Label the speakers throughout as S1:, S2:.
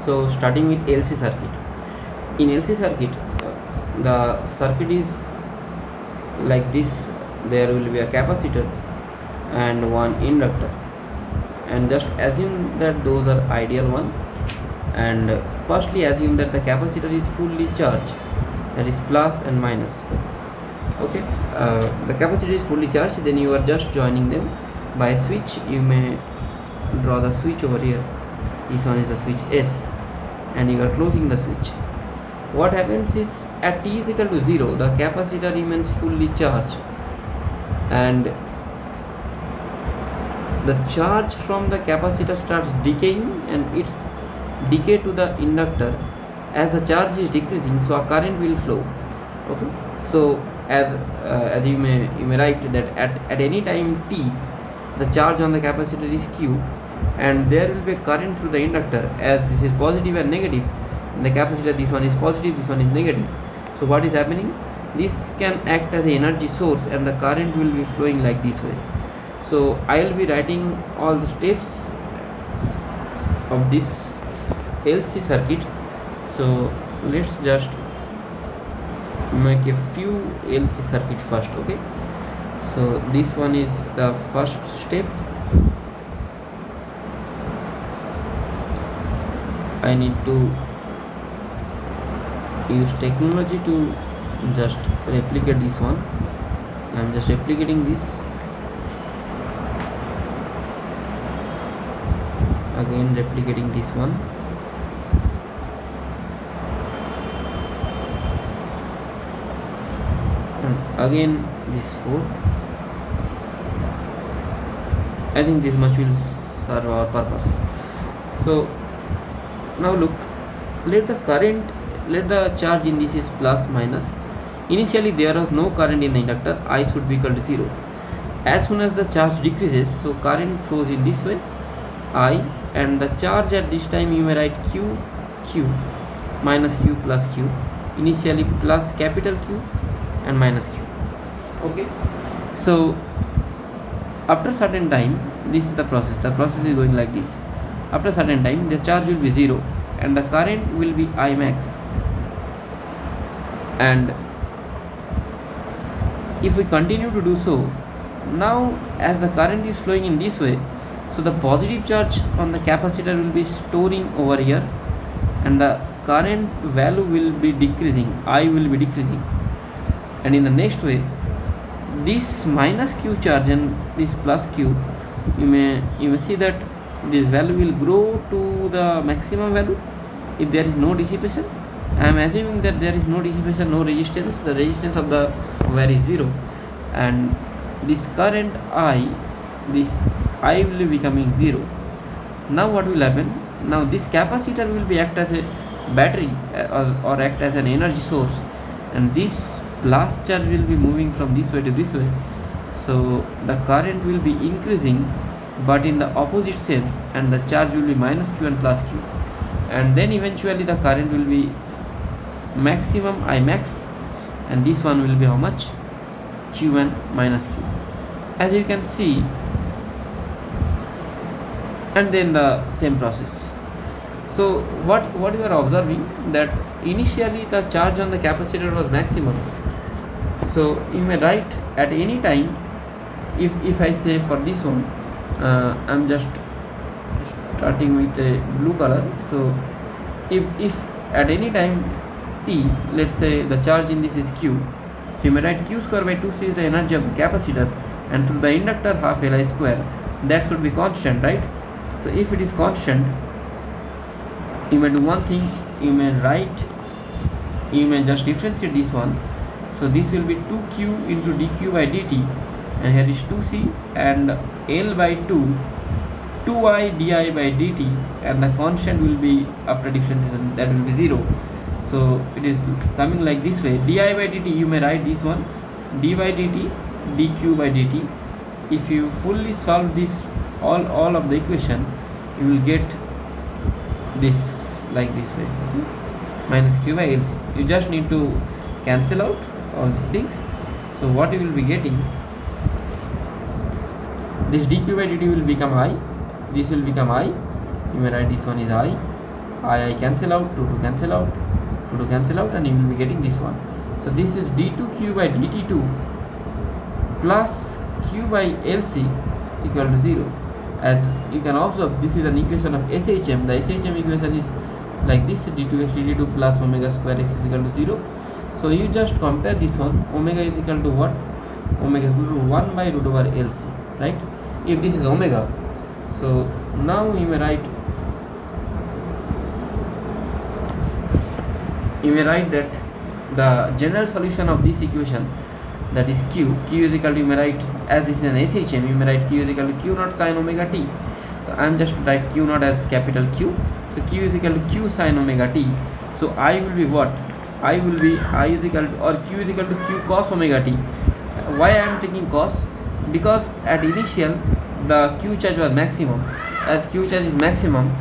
S1: So starting with LC circuit. In LC circuit, the circuit is like this. There will be a capacitor and one inductor, and just assume that those are ideal ones. And firstly assume that the capacitor is fully charged, that is plus and minus. Okay, the capacitor is fully charged, then you are just joining them by a switch. You may draw the switch over here. This one is the switch S, and you are closing the switch. What happens is at t is equal to 0, the capacitor remains fully charged, and the charge from the capacitor starts decaying, and it's decay to the inductor. As the charge is decreasing, so a current will flow. Okay, so as you may write that at any time t, the charge on the capacitor is q, and there will be a current through the inductor. As this is positive and negative, in the capacitor this one is positive, this one is negative. So what is happening? This can act as an energy source, and the current will be flowing like this way. So I will be writing all the steps of this LC circuit. So let's just make a few LC circuit first. Okay, so this one is the first step. I need to use technology to just replicate this one. I am just replicating this. Again replicating this one. And again this 4. I think this much will serve our purpose. So now look, let the charge in this is plus minus. Initially there was no current in the inductor. I should be equal to 0. As soon as the charge decreases, so current flows in this way, I, and the charge at this time you may write q minus q plus q. Initially plus capital Q and minus q. Okay, so after certain time, this is the process is going like this. After certain time, the charge will be 0 and the current will be I max. And if we continue to do so, now as the current is flowing in this way, so the positive charge on the capacitor will be storing over here, and the current value will be decreasing, I will be decreasing. And in the next way, this minus q charge and this plus q, you may see that this value will grow to the maximum value if there is no dissipation. I am assuming that there is no dissipation, no resistance. The resistance of the wire is 0, and this current I will be becoming 0. Now what will happen? Now this capacitor will be act as a battery or act as an energy source, and this plus charge will be moving from this way to this way. So the current will be increasing, but in the opposite sense, and the charge will be minus q and plus q, and then eventually the current will be maximum I max, and this one will be how much? Q and minus q, as you can see. And then the same process. So what you are observing, that initially the charge on the capacitor was maximum. So you may write at any time, if I say for this one, I'm just starting with a blue color. So if at any time t, let's say the charge in this is q, so you may write q square by 2c is the energy of the capacitor, and through the inductor half Li square, that should be constant, right? So if it is constant, you may do one thing, you may just differentiate this one. So this will be 2q into dq by dt, and here is 2c, and L by 2 2i di by dt, and the constant will be after differentiation, that will be 0. So it is coming like this way. Di by dt, you may write this one, d by dt dq by dt. If you fully solve this all of the equation, you will get this like this way, okay? Minus q by L. You just need to cancel out all these things. So what you will be getting, this dq by dt will become I, this will become I, you may write this one is I, I cancel out, 2 cancel out, 2 cancel out, and you will be getting this one. So this is d2q by dt2 plus q by lc equal to 0. As you can observe, this is an equation of SHM. The SHM equation is like this: d2x dt2 plus omega square x is equal to 0. So you just compare this one. Omega is equal to what? Omega is equal to 1 by root over LC, right? If this is omega, so now you may write that the general solution of this equation, that is q is equal to, you may write, as this is an SHM, you may write q is equal to q naught sin omega t. So I am just write q naught as capital Q. So q is equal to q sin omega t. So I will be what? I is equal to, or q is equal to q cos omega t. Why I am taking cos? Because at initial the q charge was maximum. As q charge is maximum,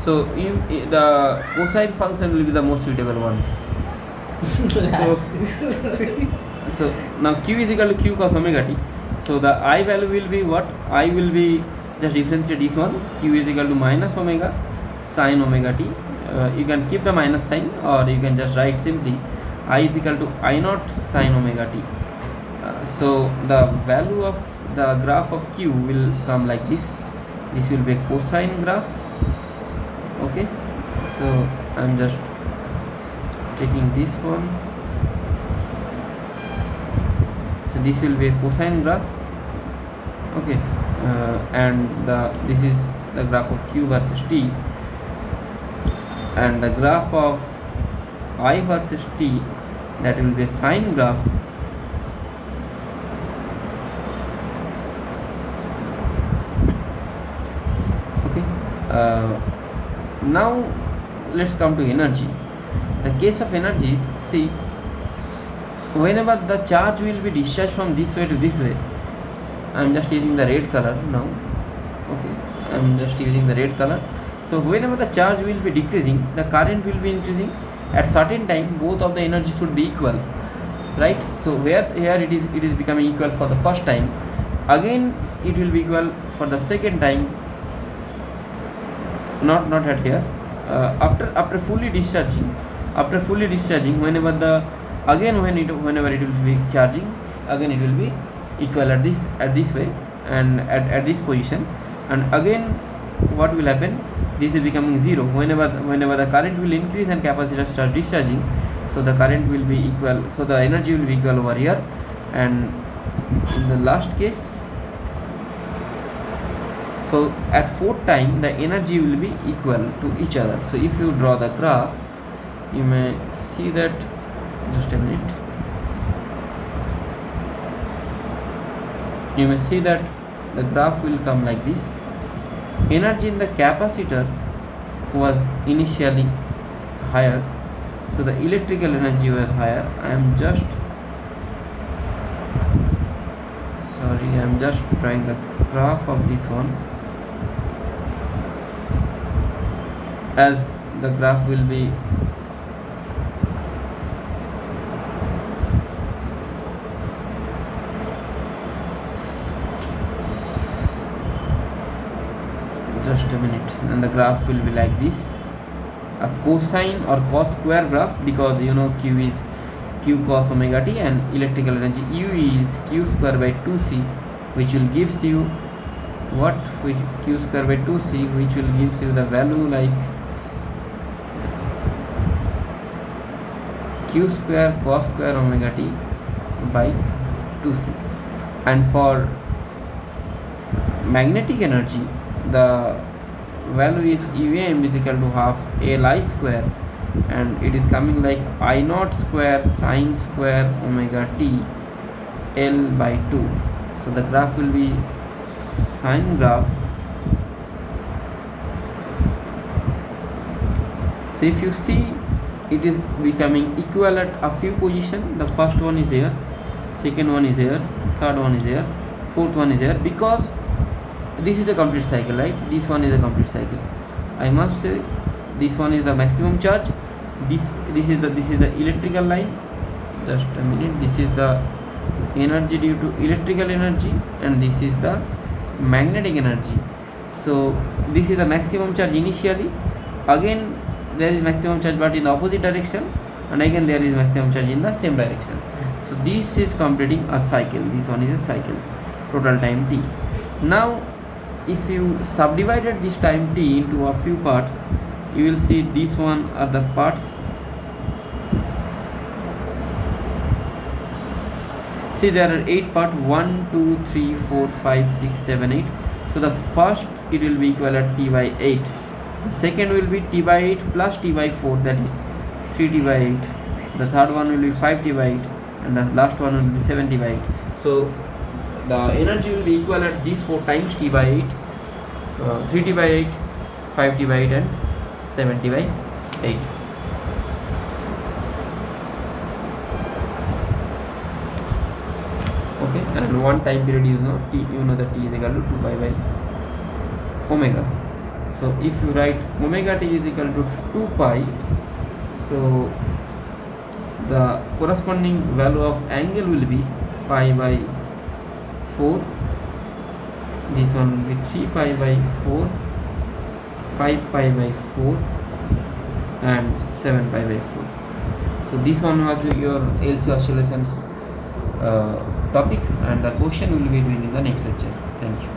S1: so the cosine function will be the most suitable one. So now q is equal to q cos omega t. So the I value will be what? I will be just differentiate this one. Q is equal to minus omega sin omega t. You can keep the minus sign, or you can just write simply I is equal to I naught sin omega t. So the value of the graph of q will come like this. This will be a cosine graph. Okay, so I'm just taking this one. So this will be a cosine graph. Okay, and this is the graph of q versus t, and the graph of I versus t, that will be a sine graph. Okay, now let's come to energy. The case of energies, see, whenever the charge will be discharged from this way to this way, I am just using the red color now. Okay, I am just using the red color. So whenever the charge will be decreasing, the current will be increasing. At certain time, both of the energy should be equal, right? So here it is becoming equal for the first time. Again it will be equal for the second time. Not at here. After fully discharging, whenever it will be charging, again it will be equal at this way and at this position, and again what will happen? This is becoming 0 whenever the current will increase and capacitor starts discharging. So the current will be equal, so the energy will be equal over here. And in the last case, so at fourth time the energy will be equal to each other. So if you draw the graph, you may see that, just a minute, you may see that the graph will come like this. Energy in the capacitor was initially higher, so the electrical energy was higher. I am just drawing the graph of this one, as the graph will be just a minute, and the graph will be like this, a cosine or cos square graph, because you know q is q cos omega t and electrical energy U is q square by 2c, which will gives you what, which q square by 2c, which will gives you the value like q square cos square omega t by 2c. And for magnetic energy, the value is UAM is equal to half Li square, and it is coming like I naught square sine square omega t L by 2. So the graph will be sine graph. So if you see, it is becoming equal at a few positions. The first one is here, second one is here, third one is here, fourth one is here, because this is a complete cycle, right? This one is a complete cycle. I must say this one is the maximum charge. This is the electrical line. Just a minute. This is the energy due to electrical energy, and this is the magnetic energy. So this is the maximum charge initially. Again there is maximum charge but in the opposite direction, and again there is maximum charge in the same direction. So this is completing a cycle. This one is a cycle, total time t. Now if you subdivided this time t into a few parts, you will see this one are the parts. See, there are 8 parts, 1 2 3 4 5 6 7 8. So the first, it will be equal at t by 8. The second will be t by 8 plus t by 4, that is 3t by 8. The third one will be 5t by 8, and the last one will be 7t by 8. So the energy will be equal at these 4 times t by 8, 3t by 8, 5t by 8 and 7t by 8. Okay, and one time period is t, you know that t is equal to 2 pi by omega. So if you write omega t is equal to 2 pi, so the corresponding value of angle will be pi by 4. This one will be 3 pi by 4, 5 pi by 4 and 7 pi by 4. So this one was your LC oscillations topic, and the question will be doing in the next lecture. Thank you.